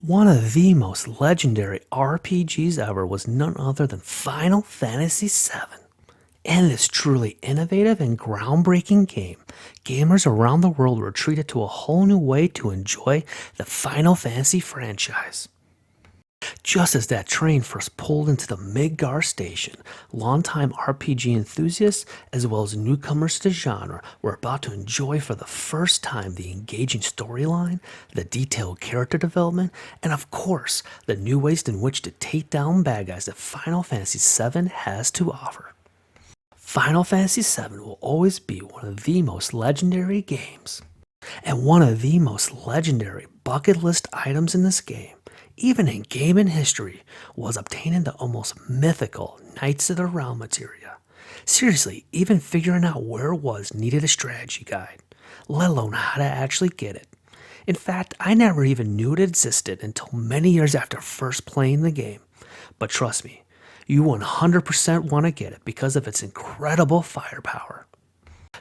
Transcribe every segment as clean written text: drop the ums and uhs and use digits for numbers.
One of the most legendary RPGs ever was none other than Final Fantasy VII. In this truly innovative and groundbreaking game, gamers around the world were treated to a whole new way to enjoy the Final Fantasy franchise. Just as that train first pulled into the Midgar station, longtime RPG enthusiasts as well as newcomers to the genre were about to enjoy for the first time the engaging storyline, the detailed character development, and of course, the new ways in which to take down bad guys that Final Fantasy VII has to offer. Final Fantasy VII will always be one of the most legendary games, and one of the most legendary bucket list items in this game, even in gaming history, was obtaining the almost mythical Knights of the Realm materia. Seriously, even figuring out where it was needed a strategy guide, let alone how to actually get it. In fact, I never even knew it existed until many years after first playing the game. But trust me, you 100% want to get it because of its incredible firepower.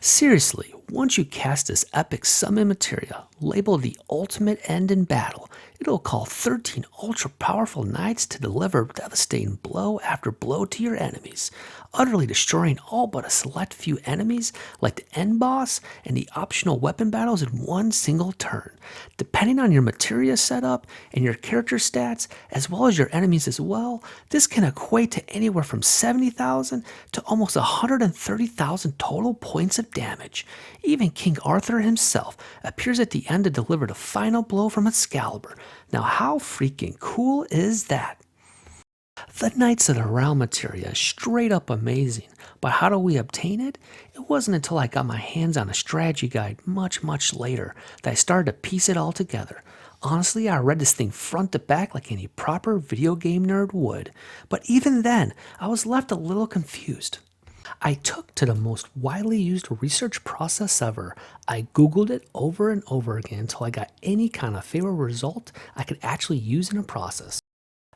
Seriously, once you cast this epic summon materia, labeled the ultimate end in battle, it'll call 13 ultra powerful knights to deliver devastating blow after blow to your enemies, utterly destroying all but a select few enemies like the end boss and the optional weapon battles in one single turn. Depending on your materia setup and your character stats, as well as your enemies as well, this can equate to anywhere from 70,000 to almost 130,000 total points of damage. Even King Arthur himself appears at the end to deliver the final blow from Excalibur. Now how freaking cool is that? The Knights of the Realm materia is straight up amazing, but how do we obtain it? It wasn't until I got my hands on a strategy guide much later that I started to piece it all together. Honestly, I read this thing front to back like any proper video game nerd would, but even then, I was left a little confused. I took to the most widely used research process ever. I Googled it over and over again until I got any kind of favorable result I could actually use in a process.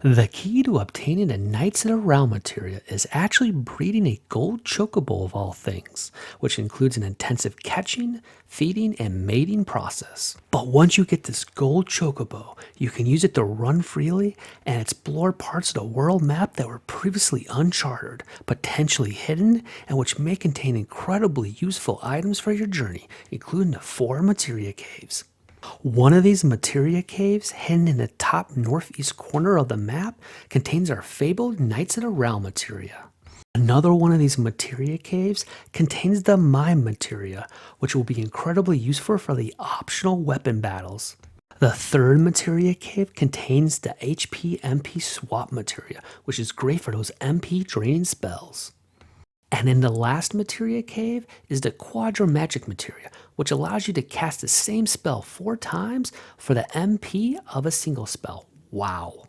The key to obtaining a Knights of the Realm materia is actually breeding a gold chocobo of all things, which includes an intensive catching, feeding, and mating process. But once you get this gold chocobo, you can use it to run freely and explore parts of the world map that were previously uncharted, potentially hidden, and which may contain incredibly useful items for your journey, including the 4 materia caves. One of these materia caves, hidden in the top northeast corner of the map, contains our fabled Knights of the Realm materia. Another one of these materia caves contains the Mime materia, which will be incredibly useful for the optional weapon battles. The third materia cave contains the HP MP swap materia, which is great for those MP draining spells. And in the last materia cave is the Quadra Magic materia, which allows you to cast the same spell 4 times for the MP of a single spell. Wow.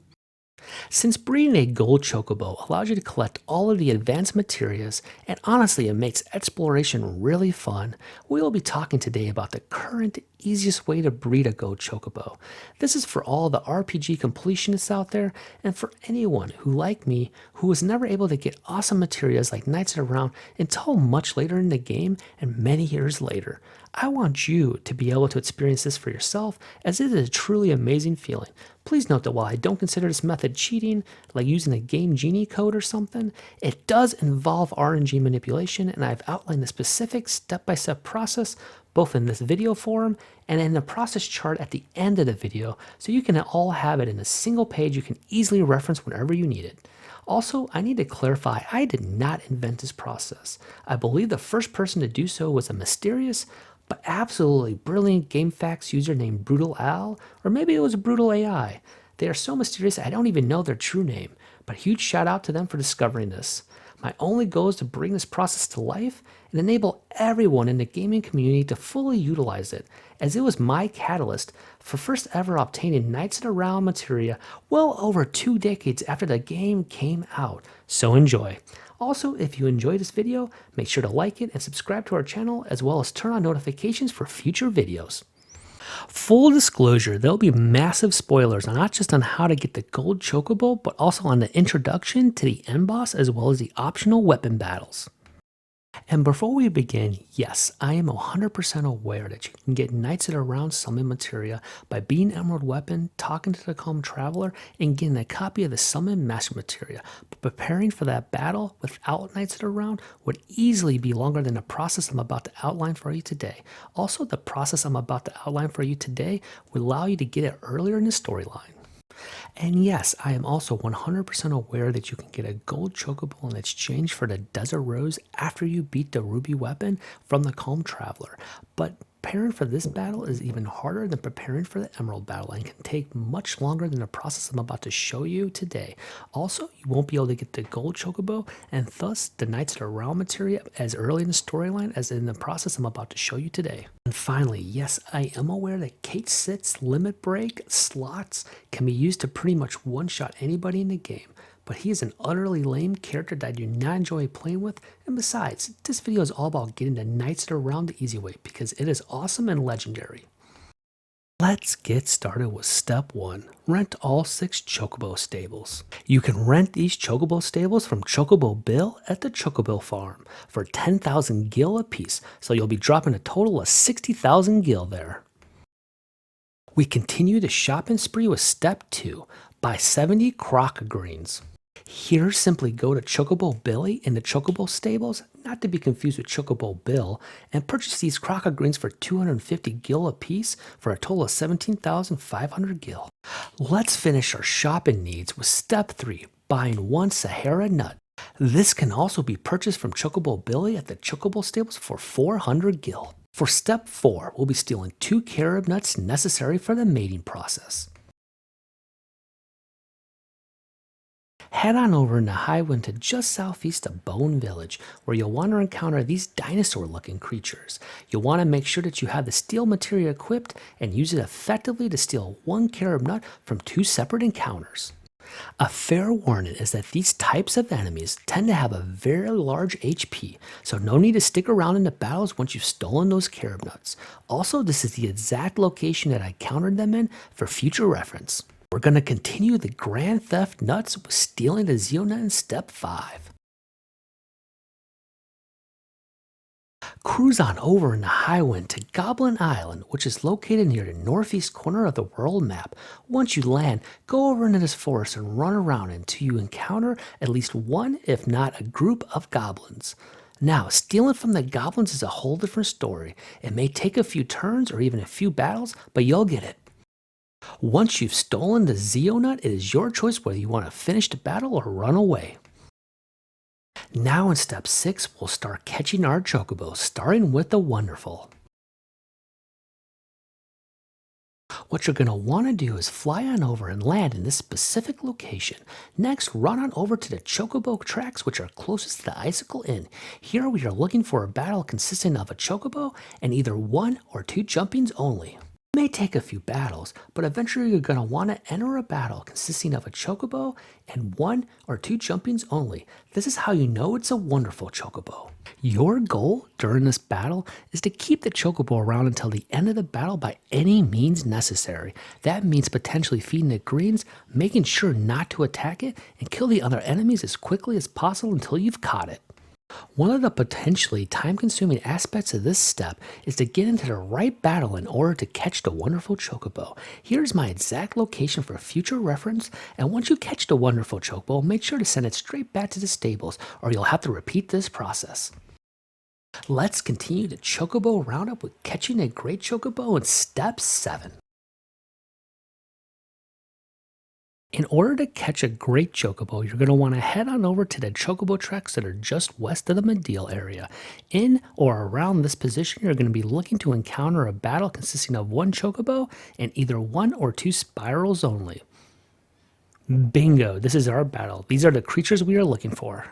Since breeding a gold chocobo allows you to collect all of the advanced materias, and honestly it makes exploration really fun, we will be talking today about the current easiest way to breed a gold chocobo. This is for all the RPG completionists out there, and for anyone who, like me, who was never able to get awesome materias like Knights of the Realm until much later in the game and many years later. I want you to be able to experience this for yourself, as it is a truly amazing feeling. Please note that while I don't consider this method cheating, like using a Game Genie code or something, it does involve RNG manipulation, and I've outlined the specific step-by-step process both in this video form and in the process chart at the end of the video, so you can all have it in a single page you can easily reference whenever you need it. Also, I need to clarify, I did not invent this process. I believe the first person to do so was a mysterious but absolutely brilliant GameFAQs user named BrutalAI, or maybe it was BrutalAI. They are so mysterious I don't even know their true name, but huge shout out to them for discovering this. My only goal is to bring this process to life and enable everyone in the gaming community to fully utilize it, as it was my catalyst for first ever obtaining Knights of the Realm materia well over 2 decades after the game came out. So enjoy. Also, if you enjoyed this video, make sure to like it and subscribe to our channel, as well as turn on notifications for future videos. Full disclosure, there'll be massive spoilers, not just on how to get the gold chocobo, but also on the introduction to the end boss as well as the optional weapon battles. And before we begin, yes, I am 100% aware that you can get knights at around summon materia by beating Emerald Weapon, talking to the Calm Traveler, and getting a copy of the Summon Master Materia. But preparing for that battle without knights at around would easily be longer than the process I'm about to outline for you today. Also, the process I'm about to outline for you today would allow you to get it earlier in the storyline. And yes, I am also 100% aware that you can get a gold chocobo in exchange for the desert rose after you beat the ruby weapon from the Calm Traveler. But preparing for this battle is even harder than preparing for the emerald battle and can take much longer than the process I'm about to show you today. Also, you won't be able to get the gold chocobo and thus the knights around materia as early in the storyline as in the process I'm about to show you today. And finally, yes, I am aware that Kate Sit's limit break slots can be used to pretty much one-shot anybody in the game, but he is an utterly lame character that I do not enjoy playing with, and besides, this video is all about getting the knights around the easy way because it is awesome and legendary. Let's get started with step 1. Rent all 6 Chocobo stables. You can rent these Chocobo stables from Chocobo Bill at the Chocobo farm for 10,000 gil apiece, so you'll be dropping a total of 60,000 gil there. We continue the shopping spree with step 2. Buy 70 Croc greens. Here, simply go to Chocobo Billy in the Chocobo stables, not to be confused with Chocobo Bill, and purchase these Croc greens for 250 gil apiece for a total of 17,500 gil. Let's finish our shopping needs with step 3, buying 1 Sahara Nut. This can also be purchased from Chocobo Billy at the Chocobo stables for 400 gil. For step 4, we'll be stealing 2 Carob Nuts necessary for the mating process. Head on over in the highwind to just southeast of Bone Village, where you'll want to encounter these dinosaur-looking creatures. You'll want to make sure that you have the steel materia equipped and use it effectively to steal 1 Carob Nut from 2 separate encounters. A fair warning is that these types of enemies tend to have a very large HP, so no need to stick around in the battles once you've stolen those Carob Nuts. Also, this is the exact location that I countered them in for future reference. We're going to continue the Grand Theft Nuts with stealing the Zeonut in step 5. Cruise on over in the highwind to Goblin Island, which is located near the northeast corner of the world map. Once you land, go over into this forest and run around until you encounter at least one, if not a group of goblins. Now, stealing from the goblins is a whole different story. It may take a few turns or even a few battles, but you'll get it. Once you've stolen the Zeonut, it is your choice whether you want to finish the battle or run away. Now in step 6, we'll start catching our Chocobos, starting with the Wonderful. What you're going to want to do is fly on over and land in this specific location. Next, run on over to the Chocobo tracks, which are closest to the Icicle Inn. Here we are looking for a battle consisting of a Chocobo and either 1 or 2 jumpings only. It may take a few battles, but eventually you're going to want to enter a battle consisting of a Chocobo and 1 or 2 jumpings only. This is how you know it's a wonderful Chocobo. Your goal during this battle is to keep the Chocobo around until the end of the battle by any means necessary. That means potentially feeding it greens, making sure not to attack it, and kill the other enemies as quickly as possible until you've caught it. One of the potentially time-consuming aspects of this step is to get into the right battle in order to catch the wonderful Chocobo. Here's my exact location for future reference, and once you catch the wonderful Chocobo, make sure to send it straight back to the stables, or you'll have to repeat this process. Let's continue the Chocobo roundup with catching a great Chocobo in step 7. In order to catch a great Chocobo, you're going to want to head on over to the Chocobo tracks that are just west of the Medeal area. In or around this position, you're going to be looking to encounter a battle consisting of 1 Chocobo and either 1 or 2 spirals only. Bingo, this is our battle. These are the creatures we are looking for.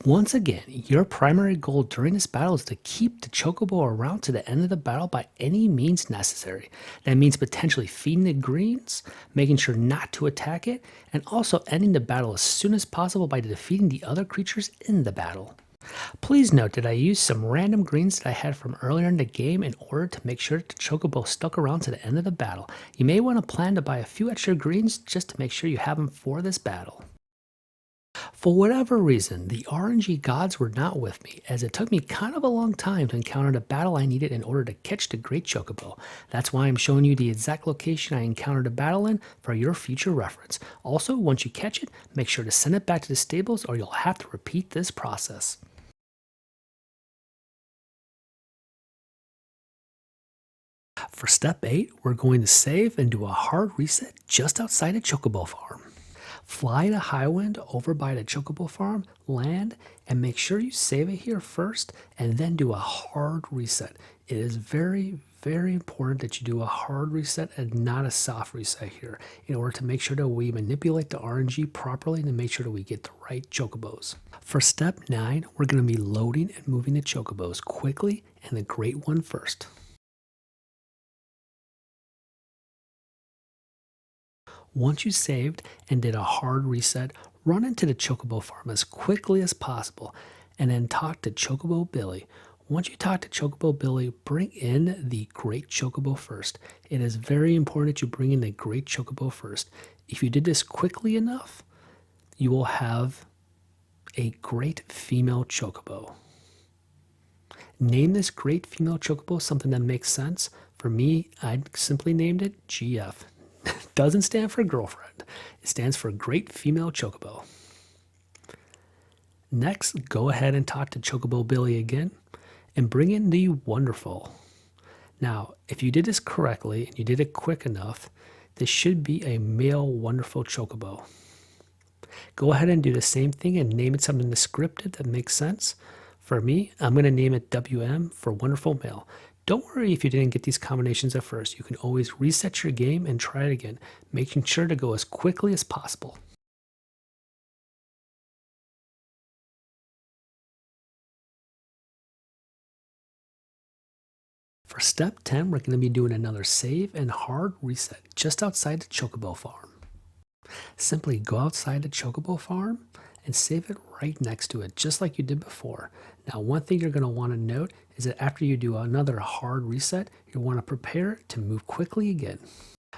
Once again, your primary goal during this battle is to keep the Chocobo around to the end of the battle by any means necessary. That means potentially feeding the greens, making sure not to attack it, and also ending the battle as soon as possible by defeating the other creatures in the battle. Please note that I used some random greens that I had from earlier in the game in order to make sure that the Chocobo stuck around to the end of the battle. You may want to plan to buy a few extra greens just to make sure you have them for this battle. For whatever reason, the RNG gods were not with me, as it took me kind of a long time to encounter the battle I needed in order to catch the Great Chocobo. That's why I'm showing you the exact location I encountered the battle in for your future reference. Also, once you catch it, make sure to send it back to the stables or you'll have to repeat this process. For step 8, we're going to save and do a hard reset just outside the Chocobo farm. Fly to highwind over by the Chocobo farm, land, and make sure you save it here first and then do a hard reset. It is very important that you do a hard reset and not a soft reset here in order to make sure that we manipulate the RNG properly to make sure that we get the right Chocobos. For step 9, we're going to be loading and moving the Chocobos quickly and the great one first. Once you saved and did a hard reset, run into the Chocobo farm as quickly as possible and then talk to Chocobo Billy. Once you talk to Chocobo Billy, bring in the Great Chocobo first. It is very important that you bring in the Great Chocobo first. If you did this quickly enough, you will have a great female Chocobo. Name this great female Chocobo something that makes sense. For me, I simply named it GF. Doesn't stand for girlfriend. It stands for Great Female Chocobo. Next, go ahead and talk to Chocobo Billy again and bring in the Wonderful. Now, if you did this correctly and you did it quick enough, this should be a male Wonderful Chocobo. Go ahead and do the same thing and name it something descriptive that makes sense. For me, I'm going to name it WM for Wonderful Male. Don't worry if you didn't get these combinations at first. You can always reset your game and try it again, making sure to go as quickly as possible. For step 10, we're going to be doing another save and hard reset just outside the Chocobo farm. Simply go outside the Chocobo farm and save it right next to it, just like you did before. Now, one thing you're going to want to note is that after you do another hard reset, you want to prepare to move quickly again.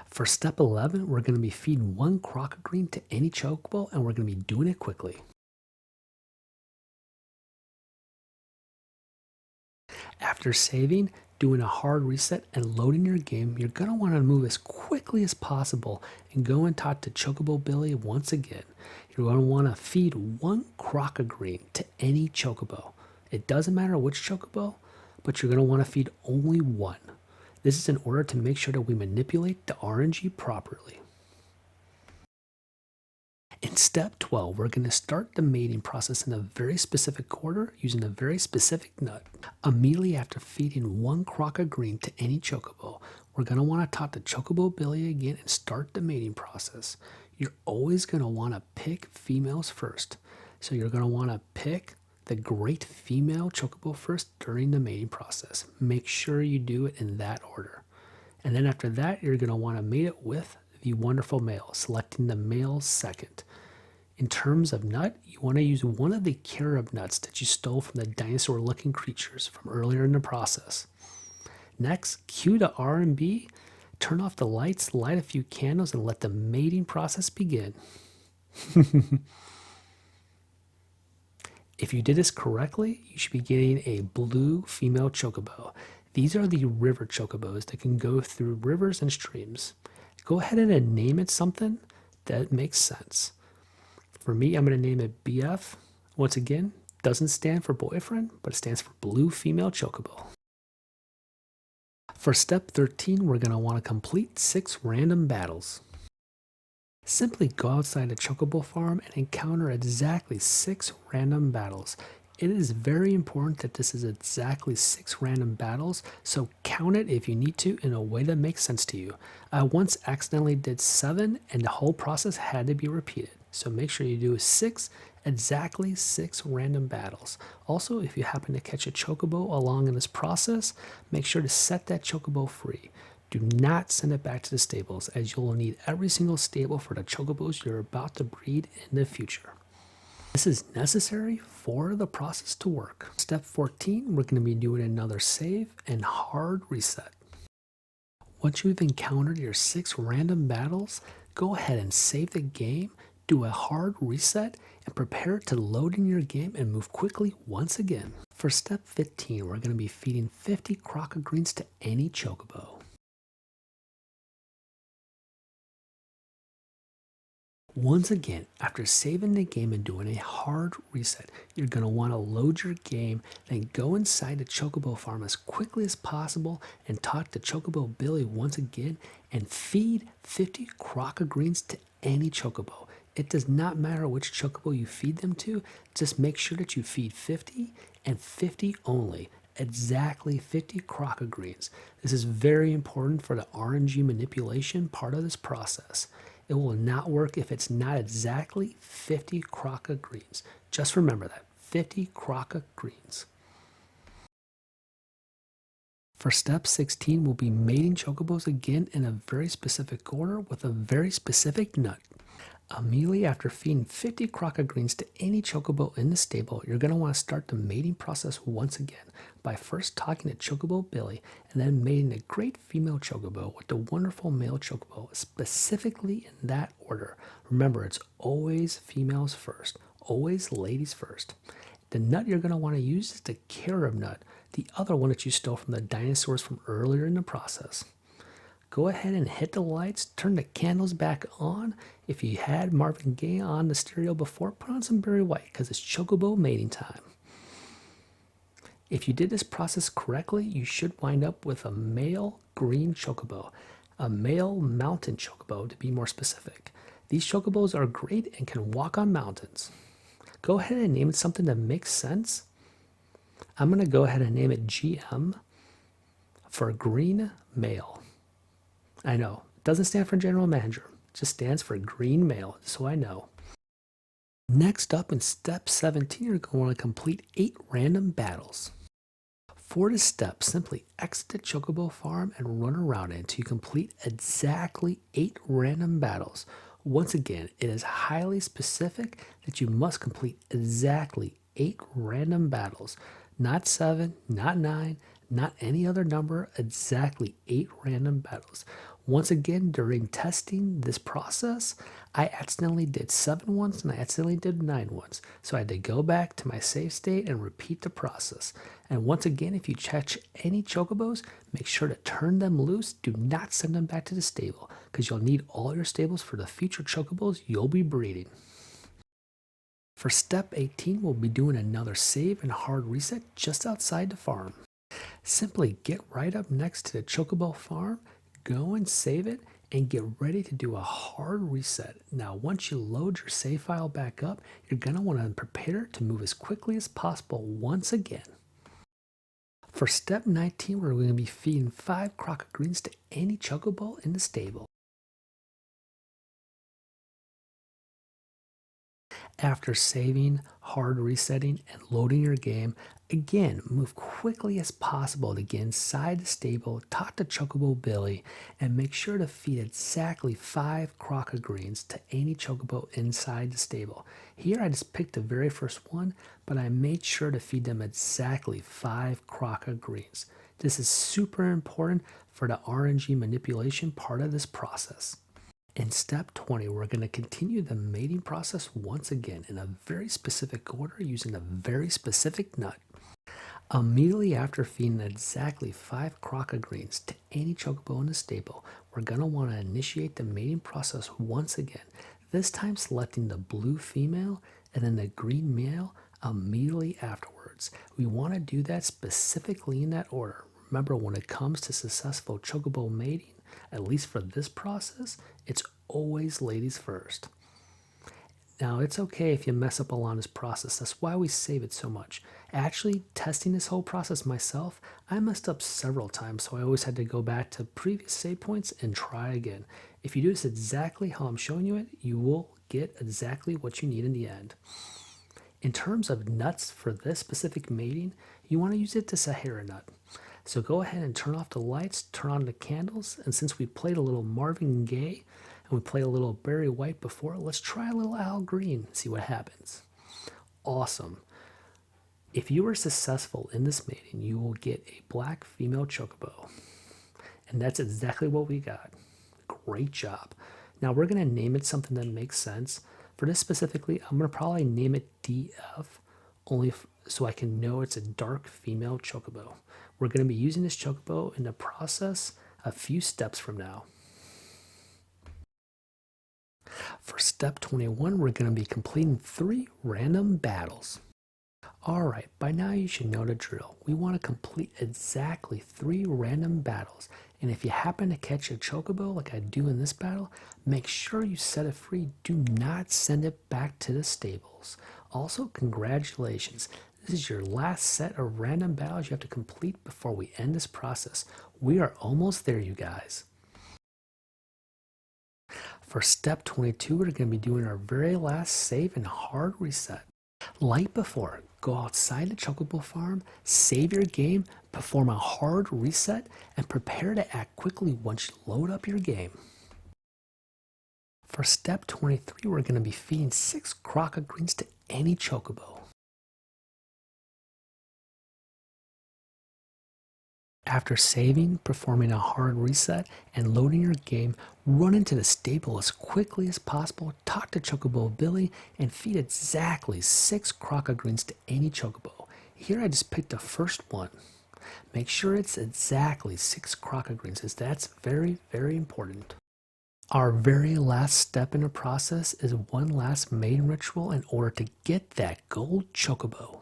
For step 11, we're going to be feeding one Croc green to any Chocobo, and we're going to be doing it quickly. After saving, doing a hard reset, and loading your game, you're going to want to move as quickly as possible and go and talk to Chocobo Billy once again. You're going to want to feed one Croc green to any Chocobo. It doesn't matter which Chocobo, but you're going to want to feed only one. This is in order to make sure that we manipulate the RNG properly. In step 12, we're going to start the mating process in a very specific order using a very specific nut. Immediately after feeding one Croc green to any Chocobo, we're going to want to talk to Chocobo Billy again and start the mating process. You're always going to want to pick females first. So you're going to want to pick the great female Chocobo first during the mating process. Make sure you do it in that order. And then after that, you're going to want to mate it with the wonderful male, selecting the male second. In terms of nut, you want to use one of the Carob nuts that you stole from the dinosaur-looking creatures from earlier in the process. Next, cue the R&B, turn off the lights, light a few candles, and let the mating process begin. If you did this correctly, you should be getting a blue female Chocobo. These are the river Chocobos that can go through rivers and streams. Go ahead and name it something that makes sense. For me, I'm going to name it BF. Once again, doesn't stand for boyfriend, but it stands for blue female Chocobo. For step 13, we're going to want to complete 6 random battles. Simply go outside the Chocobo farm and encounter exactly 6 random battles. It is very important that this is exactly 6 random battles, so count it if you need to in a way that makes sense to you. I once accidentally did 7 and the whole process had to be repeated. So make sure you do exactly 6 random battles. Also, if you happen to catch a Chocobo along in this process, make sure to set that Chocobo free. Do not send it back to the stables, as you'll need every single stable for the Chocobos you're about to breed in the future. This is necessary for the process to work. Step 14, we're going to be doing another save and hard reset. Once you've encountered your 6 random battles, go ahead and save the game, do a hard reset, and prepare to load in your game and move quickly once again. For step 15, we're going to be feeding 50 crocodiles to any Chocobo. Once again, after saving the game and doing a hard reset, you're going to want to load your game, then go inside the Chocobo farm as quickly as possible and talk to Chocobo Billy once again and feed 50 crocodiles to any Chocobo. It does not matter which Chocobo you feed them to, just make sure that you feed 50 and 50 only. Exactly 50 crocodiles. This is very important for the RNG manipulation part of this process. It will not work if it's not exactly 50 crocodiles. Just remember that, 50 crocodiles. For step 16, we'll be mating Chocobos again in a very specific order with a very specific nut. Immediately after feeding 50 crocodiles to any Chocobo in the stable, you're going to want to start the mating process once again by first talking to Chocobo Billy and then mating a great female Chocobo with the wonderful male Chocobo, specifically in that order. Remember, it's always females first, always ladies first. The nut you're going to want to use is the Carob Nut, the other one that you stole from the dinosaurs from earlier in the process. Go ahead and hit the lights, turn the candles back on. If you had Marvin Gaye on the stereo before, put on some Barry White because it's Chocobo mating time. If you did this process correctly, you should wind up with a male green Chocobo, a male mountain Chocobo to be more specific. These Chocobos are great and can walk on mountains. Go ahead and name it something that makes sense. I'm going to go ahead and name it GM for green male. I know, it doesn't stand for general manager, it just stands for green male, so I know. Next up in step 17, you're going to want to complete 8 random battles. For this step, simply exit the Chocobo farm and run around it until you complete exactly 8 random battles. Once again, it is highly specific that you must complete exactly 8 random battles. Not 7, not 9, not any other number, exactly 8 random battles. Once again, during testing this process, I accidentally did 7 once and I accidentally did 9 once. So I had to go back to my save state and repeat the process. And once again, if you catch any Chocobos, make sure to turn them loose. Do not send them back to the stable because you'll need all your stables for the future Chocobos you'll be breeding. For step 18, we'll be doing another save and hard reset just outside the farm. Simply get right up next to the Chocobo farm, go and save it, and get ready to do a hard reset. Now, once you load your save file back up, you're going to want to prepare to move as quickly as possible once again. For step 19, we're going to be feeding 5 crocodiles to any Chocobo in the stable. After saving, hard resetting, and loading your game, again, move quickly as possible to get inside the stable, talk to Chocobo Billy, and make sure to feed exactly 5 crocodiles to any Chocobo inside the stable. Here I just picked the very first one, but I made sure to feed them exactly 5 crocodiles. This is super important for the RNG manipulation part of this process. In step 20, we're going to continue the mating process once again in a very specific order using a very specific nut. Immediately after feeding exactly 5 crocodiles to any Chocobo in the stable, we're going to want to initiate the mating process once again, this time selecting the blue female and then the green male immediately afterwards. We want to do that specifically in that order. Remember, when it comes to successful Chocobo mating, at least for this process, it's always ladies first. Now, it's okay if you mess up along this process. That's why we save it so much. Actually, testing this whole process myself, I messed up several times, so I always had to go back to previous save points and try again. If you do this exactly how I'm showing you it, you will get exactly what you need in the end. In terms of nuts for this specific mating, you want to use it to Sahara Nut. So go ahead and turn off the lights, turn on the candles, and since we played a little Marvin Gaye and we played a little Barry White before, let's try a little Al Green and see what happens. Awesome. If you are successful in this mating, you will get a black female Chocobo. And that's exactly what we got. Great job. Now we're going to name it something that makes sense. For this specifically, I'm going to probably name it DF, so I can know it's a dark female chocobo. We're going to be using this chocobo in the process a few steps from now. For step 21, we're going to be completing 3 random battles. Alright, by now you should know the drill. We want to complete exactly 3 random battles, and if you happen to catch a chocobo like I do in this battle, make sure you set it free. Do not send it back to the stables. Also, congratulations. This is your last set of random battles you have to complete before we end this process. We are almost there, you guys. For step 22, we're going to be doing our very last save and hard reset. Like before, go outside the Chocobo farm, save your game, perform a hard reset, and prepare to act quickly once you load up your game. For step 23, we're going to be feeding 6 crocodiles to any Chocobo. After saving, performing a hard reset, and loading your game, run into the stable as quickly as possible, talk to Chocobo Billy, and feed exactly 6 crocodiles to any Chocobo. Here I just picked the first one. Make sure it's exactly 6 crocodiles, as that's very, very important. Our very last step in the process is one last main ritual in order to get that gold Chocobo.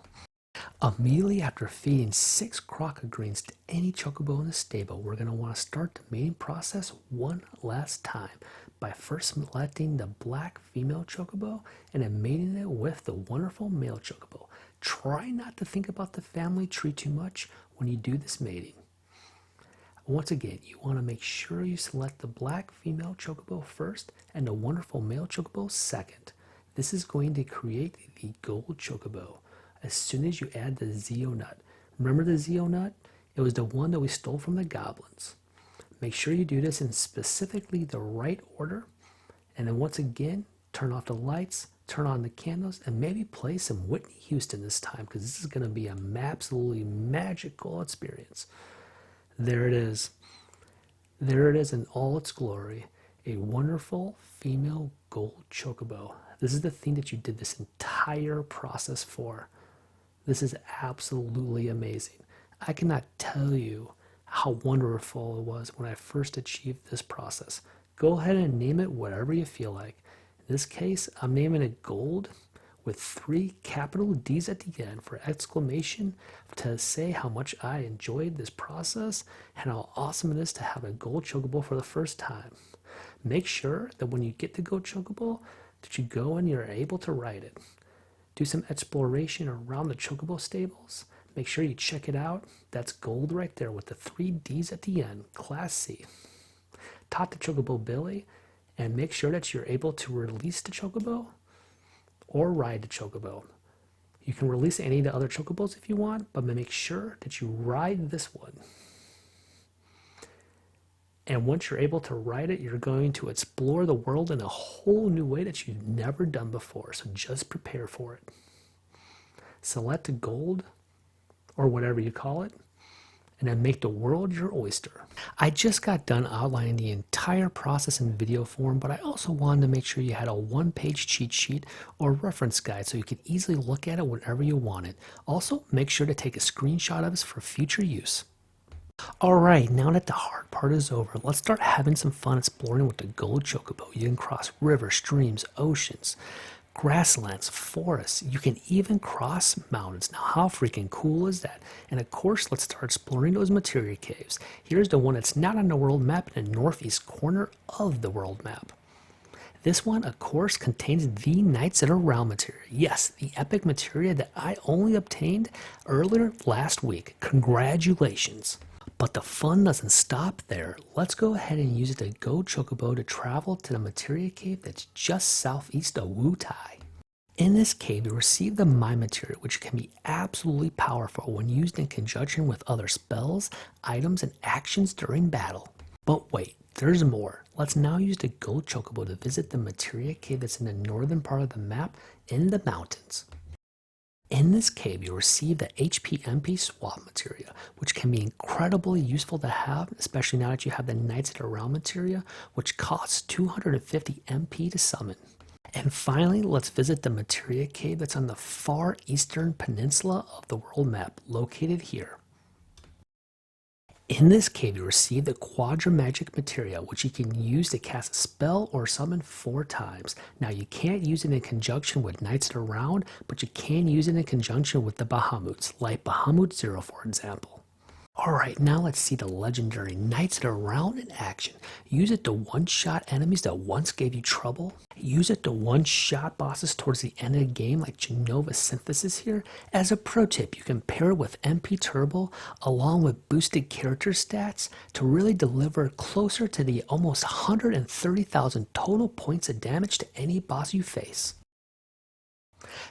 Immediately after feeding 6 crocodiles to any chocobo in the stable, we're going to want to start the mating process one last time by first selecting the black female chocobo and then mating it with the wonderful male chocobo. Try not to think about the family tree too much when you do this mating. Once again, you want to make sure you select the black female chocobo first and the wonderful male chocobo second. This is going to create the gold chocobo. As soon as you add the Zeo nut. Remember the Zeo nut? It was the one that we stole from the goblins. Make sure you do this in specifically the right order. And then once again, turn off the lights, turn on the candles, and maybe play some Whitney Houston this time, because this is going to be an absolutely magical experience. There it is. There it is in all its glory. A wonderful female gold chocobo. This is the thing that you did this entire process for. This is absolutely amazing. I cannot tell you how wonderful it was when I first achieved this process. Go ahead and name it whatever you feel like. In this case, I'm naming it gold with 3 capital D's at the end for exclamation to say how much I enjoyed this process and how awesome it is to have a gold chocobo for the first time. Make sure that when you get the gold chocobo that you go and you're able to ride it. Do some exploration around the chocobo stables. Make sure you check it out. That's gold right there with the 3 D's at the end. Class C. Talk to Chocobo Billy and make sure that you're able to release the chocobo or ride the chocobo. You can release any of the other chocobos if you want, but make sure that you ride this one. And once you're able to ride it, you're going to explore the world in a whole new way that you've never done before. So just prepare for it. Select a gold, or whatever you call it, and then make the world your oyster. I just got done outlining the entire process in video form, but I also wanted to make sure you had a 1-page cheat sheet or reference guide so you could easily look at it whenever you wanted. Also, make sure to take a screenshot of this for future use. Alright, now that the hard part is over, let's start having some fun exploring with the gold chocobo. You can cross rivers, streams, oceans, grasslands, forests. You can even cross mountains. Now, how freaking cool is that? And of course, let's start exploring those materia caves. Here's the one that's not on the world map in the northeast corner of the world map. This one, of course, contains the Knights of the Realm materia. Yes, the epic materia that I only obtained earlier last week. Congratulations. But the fun doesn't stop there. Let's go ahead and use the Go Chocobo to travel to the materia cave that's just southeast of Wu Tai. In this cave, you receive the Mime materia, which can be absolutely powerful when used in conjunction with other spells, items, and actions during battle. But wait, there's more. Let's now use the Go Chocobo to visit the materia cave that's in the northern part of the map in the mountains. In this cave, you'll receive the HP-MP swap materia, which can be incredibly useful to have, especially now that you have the Knights of the Realm materia, which costs 250 MP to summon. And finally, let's visit the Materia cave that's on the far eastern peninsula of the world map, located here. In this cave, you receive the Quadra Magic materia, which you can use to cast a spell or summon 4 times. Now, you can't use it in conjunction with knights that are around, but you can use it in conjunction with the Bahamuts, like Bahamut 0, for example. Alright, now let's see the legendary Knights that are around in action. Use it to one-shot enemies that once gave you trouble. Use it to one-shot bosses towards the end of the game like Genova Synthesis here. As a pro tip, you can pair it with MP Turbo along with boosted character stats to really deliver closer to the almost 130,000 total points of damage to any boss you face.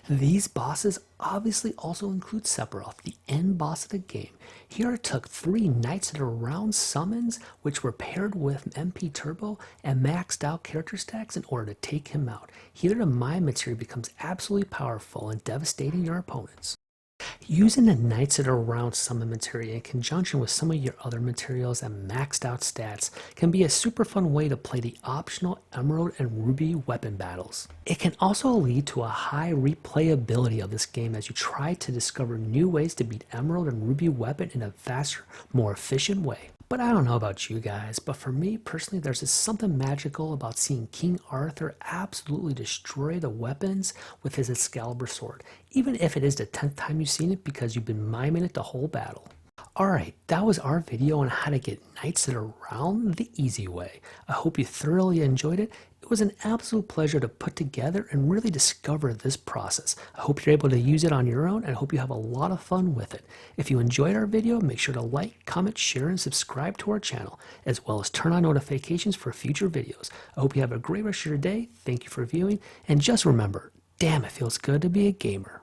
These bosses obviously also include Sephiroth, the end boss of the game. Here I took 3 Knights that are around summons, which were paired with MP Turbo and maxed out character stacks in order to take him out. Here the Mime material becomes absolutely powerful and devastating your opponents. Using the Knights that are around summon materia in conjunction with some of your other materials and maxed out stats can be a super fun way to play the optional Emerald and Ruby weapon battles. It can also lead to a high replayability of this game as you try to discover new ways to beat Emerald and Ruby weapon in a faster, more efficient way. But I don't know about you guys, but for me personally, there's just something magical about seeing King Arthur absolutely destroy the weapons with his Excalibur sword, even if it is the 10th time you've seen it because you've been miming it the whole battle. Alright, that was our video on how to get knights that are around the easy way. I hope you thoroughly enjoyed it. It was an absolute pleasure to put together and really discover this process. I hope you're able to use it on your own and I hope you have a lot of fun with it. If you enjoyed our video, make sure to like, comment, share, and subscribe to our channel, as well as turn on notifications for future videos. I hope you have a great rest of your day. Thank you for viewing, and just remember, damn, it feels good to be a gamer.